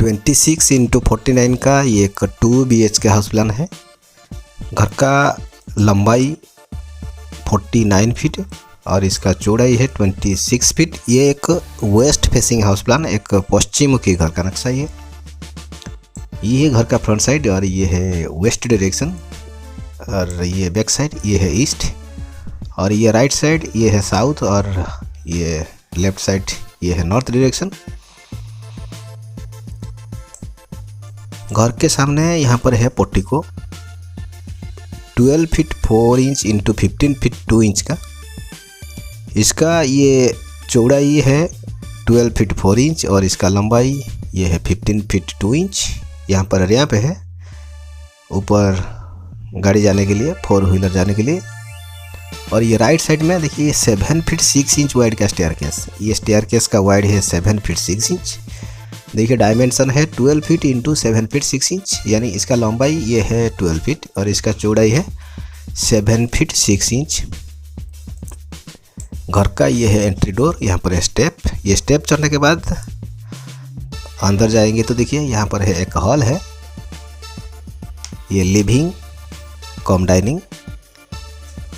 26x49 का ये एक 2 BHK हाउस प्लान है। घर का लंबाई 49 फीट और इसका चौड़ाई है 26 फीट। ये एक वेस्ट फेसिंग हाउस प्लान, एक पश्चिममुखी घर का नक्शा। ये घर का फ्रंट साइड और ये है वेस्ट डायरेक्शन, और ये बैक साइड ये है ईस्ट, और ये राइट साइड ये है साउथ, और ये लेफ्ट साइड ये है नॉर्थ डायरेक्शन। घर के सामने यहाँ पर है portico 12 feet 4 inch into 15 feet 2 inch का। इसका ये चौड़ाई है 12 फीट 4 इंच और इसका लंबाई ये है 15 फीट 2 इंच। यहाँ पर रैंप है ऊपर गाड़ी जाने के लिए, 4 व्हीलर जाने के लिए। और ये राइट साइड में देखिए 7 फीट 6 इंच वाइड का स्टेयरकेस। ये स्टेयरकेस का वाइड है 7 फीट 6 इंच। देखिए डायमेंशन है 12 फीट इंटू 7 फीट 6 इंच, यानी इसका लंबाई ये है 12 फीट और इसका चौड़ाई है 7 फीट 6 इंच। घर का ये है एंट्री डोर, यहाँ पर है स्टेप। ये स्टेप चढ़ने के बाद अंदर जाएंगे तो देखिए यहाँ पर है एक हॉल है, ये लिविंग कम डाइनिंग।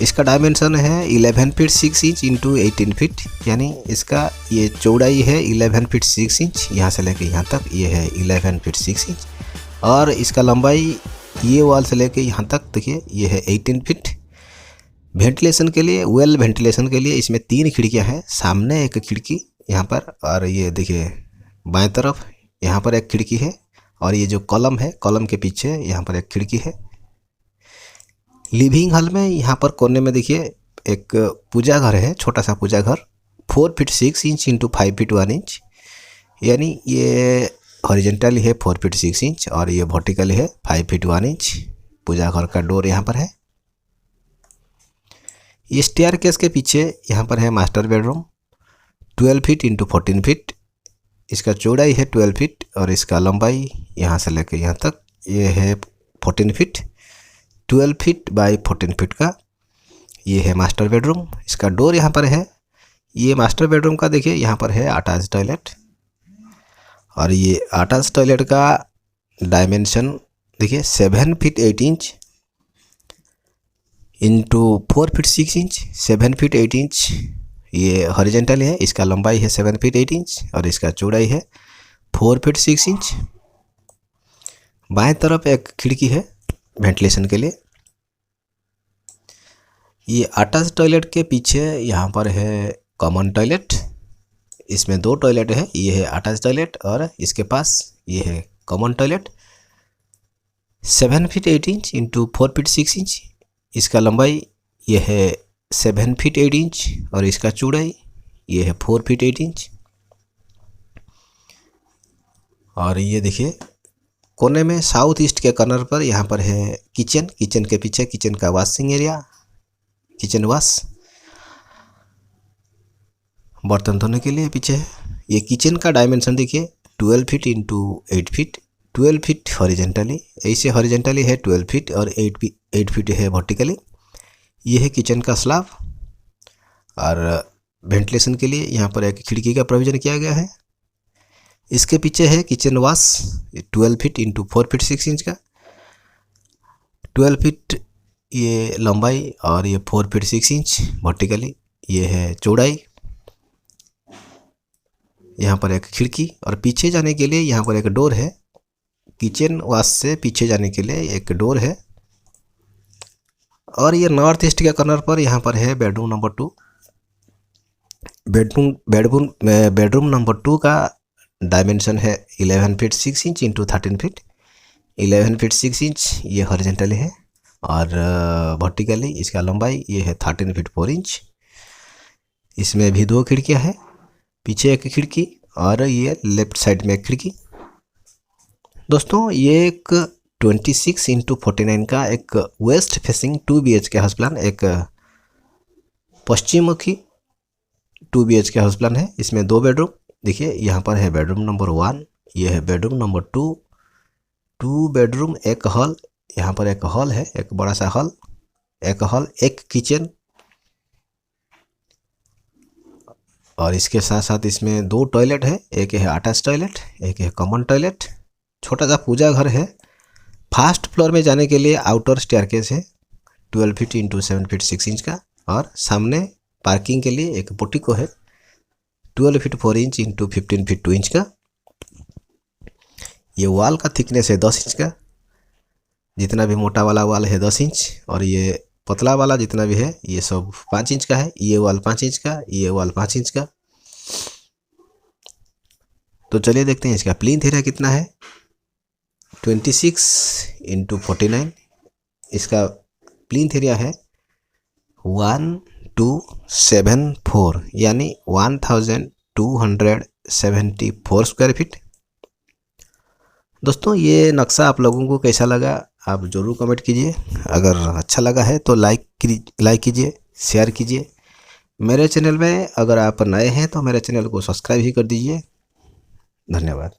इसका डायमेंशन है 11 फीट 6 इंच इंटू 18 फीट, यानी इसका ये चौड़ाई है 11 फीट 6 इंच, यहाँ से लेके यहाँ तक ये है 11 फीट 6 इंच। और इसका लंबाई ये वॉल से लेके यहाँ तक देखिए ये है 18 फीट। वेंटिलेशन के लिए, वेल वेंटिलेशन के लिए इसमें 3 खिड़कियाँ हैं। सामने एक खिड़की यहाँ पर, और ये देखिए बाएं तरफ यहाँ पर एक खिड़की है, और ये जो कॉलम है कॉलम के पीछे यहाँ पर एक खिड़की है। लिविंग हॉल में यहाँ पर कोने में देखिए एक पूजा घर है, छोटा सा पूजा घर 4 feet 6 inch into 5 feet 1 inch, यानी ये हॉरिजॉन्टली है 4 फीट 6 इंच और ये वर्टिकली है 5 फीट 1 इंच। पूजा घर का डोर यहाँ पर है। ये स्टेयरकेस के पीछे यहाँ पर है master bedroom 12 feet into 14 feet. इसका चौड़ाई है 12 फीट और इसका लंबाई यहाँ से लेकर यहाँ तक ये है 14 फीट। 12 फीट बाई 14 फीट का ये है मास्टर बेडरूम। इसका डोर यहाँ पर है। ये मास्टर बेडरूम का देखिए यहाँ पर है अटैच टॉयलेट, और ये अटैच टॉयलेट का डायमेंशन देखिए 7 feet 8 inch into 4 feet 6 inch. 7 feet 8 inch ये हॉरिजॉन्टल है, इसका लंबाई है 7 फीट 8 इंच और इसका चौड़ाई है 4 फीट 6 इंच। बाएं तरफ एक खिड़की है वेंटिलेशन के लिए। ये अटैच टॉयलेट के पीछे यहाँ पर है कॉमन टॉयलेट। इसमें 2 टॉयलेट है, ये है अटैच टॉयलेट और इसके पास ये है common toilet. 7 feet 8 inch into 4 feet 6 inch. इसका लंबाई ये है 7 फीट 8 इंच और इसका चौड़ाई ये है 4 फीट 8 इंच। और ये देखिए कोने में साउथ ईस्ट के कॉर्नर पर यहाँ पर है किचन। किचन के पीछे किचन का वॉशिंग एरिया, किचन वॉश, बर्तन धोने के लिए पीछे है। ये किचन का डायमेंशन देखिए 12 feet into 8 feet. 12 feet horizontally, ऐसे हॉरिजॉन्टली है 12 फीट और 8 फीट है वर्टिकली। ये है किचन का स्लैब, और वेंटिलेशन के लिए यहाँ पर एक खिड़की का प्रोविज़न किया गया है। इसके पीछे है kitchen wash 12 feet into 4 feet 6 inch का। 12 फीट ये लंबाई और ये 4 फीट 6 इंच वर्टिकली ये है चौड़ाई। यहाँ पर एक खिड़की और पीछे जाने के लिए यहाँ पर एक डोर है। किचन वॉश से पीछे जाने के लिए एक डोर है। और ये नॉर्थ ईस्ट के कॉर्नर पर यहाँ पर है बेडरूम नंबर 2। बेडरूम नंबर 2 का डायमेंशन है 11 feet 6 inch into 13 feet. 11 feet 6 inch ये हॉरिजॉन्टली है और वर्टिकली इसका लंबाई ये है 13 फीट 4 इंच। इसमें भी 2 खिड़कियां हैं, पीछे एक खिड़की और ये लेफ्ट साइड में एक खिड़की। दोस्तों ये एक 26 इंटू 49 का एक waste facing 2 BHK house plan, एक पश्चिममुखी 2 BHK हाउस प्लान है। इसमें 2 बेडरूम देखिए, यहाँ पर है बेडरूम नंबर 1, ये है बेडरूम नंबर 2 बेडरूम, एक हॉल। यहाँ पर एक हॉल है, एक बड़ा सा हॉल, एक किचन और इसके साथ साथ इसमें 2 टॉयलेट है, एक है अटैच टॉयलेट, एक है कॉमन टॉयलेट। छोटा सा पूजा घर है। फर्स्ट फ्लोर में जाने के लिए आउटर स्टेयरकेस है 12 फीट इंटू 7 फीट 6 इंच का, और सामने पार्किंग के लिए एक पोर्टिको है 12 feet 4 inch into 15 feet 2 inch का। ये वॉल का थिकनेस है 10 इंच का, जितना भी मोटा वाला वॉल है 10 इंच, और ये पतला वाला जितना भी है ये सब 5 इंच का है। ये वॉल 5 इंच का, ये वॉल 5 इंच का। तो चलिए देखते हैं इसका प्लिंथ एरिया कितना है। 26 इंटू 49 इसका प्लिंथ एरिया है 1274, यानी 1274 स्क्वायर फीट। दोस्तों ये नक्शा आप लोगों को कैसा लगा आप ज़रूर कमेंट कीजिए। अगर अच्छा लगा है तो लाइक कीजिए, शेयर कीजिए। मेरे चैनल में अगर आप नए हैं तो मेरे चैनल को सब्सक्राइब ही कर दीजिए। धन्यवाद।